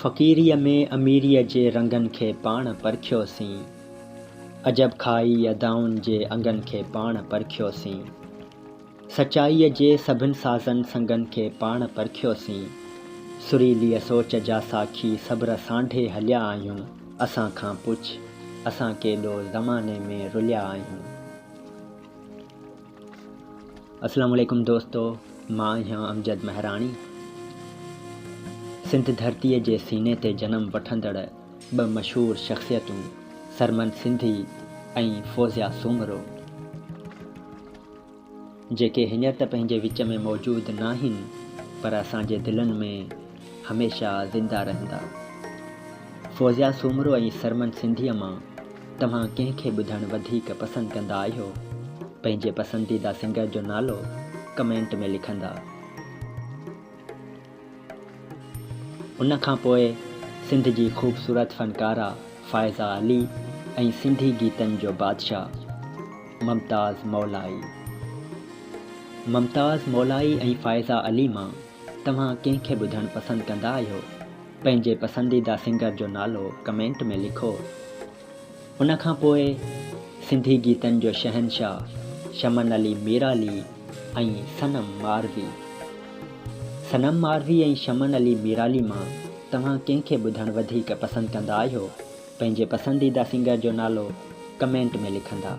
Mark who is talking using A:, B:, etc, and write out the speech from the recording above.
A: फ़क़ीरीअ में अमीरीअ जे रंगनि खे पाण परखियोसीं, अजब खाई अदाउनि जे अंगनि खे पाण परखियोसीं, सचाईअ जे सभिनि साज़नि संगनि खे पाण परखियोसीं, सुरीलीअ सोच जा साखी सब्र सांढे हलिया आहियूं, असां खां पुछ असां केॾो ज़माने में रुलिया आहियूं। अस्सलामु अलैकुम दोस्तो, मां आहियां अमजद महराणी। सिंध धरतीअ जे सीने ते जनम वठंदड़ ॿ मशहूर शख़्सियतूं सरमन सिंधी ऐं फ़ौज़िया सूमरो, जेके हींअर त पंहिंजे विच में मौजूदु न आहिनि, पर असांजे दिलनि में हमेशह ज़िंदा रहंदा। फ़ौज़िया सूमरो ऐं सरमन सिंधीअ मां तव्हां कंहिंखे ॿुधणु वधीक पसंदि कंदा आहियो? पंहिंजे पसंदीदा सिंगर जो नालो कमेंट में लिखंदा। उन खां पोइ सिंध जी ख़ूबसूरत फ़नकारा फ़ाइज़ा अली ऐं सिंधी गीतनि जो बादशाह मुमताज़ मौलाई। मुमताज़ मौलाई ऐं फ़ाइज़ा अली मां तव्हां कंहिंखे ॿुधणु पसंदि कंदा आहियो? पंहिंजे पसंदीदा सिंगर जो नालो कमेंट में लिखो। उन खां पोइ सिंधी गीतनि जो शहनशाह शमन अली मीराली ऐं सनम मारवी। सनम मारवी ऐं शमन अली मीराली मां तव्हां कंहिंखे ॿुधणु वधीक पसंदि कंदा आहियो? पंहिंजे पसंदीदा सिंगर जो नालो कमेंट में लिखंदा।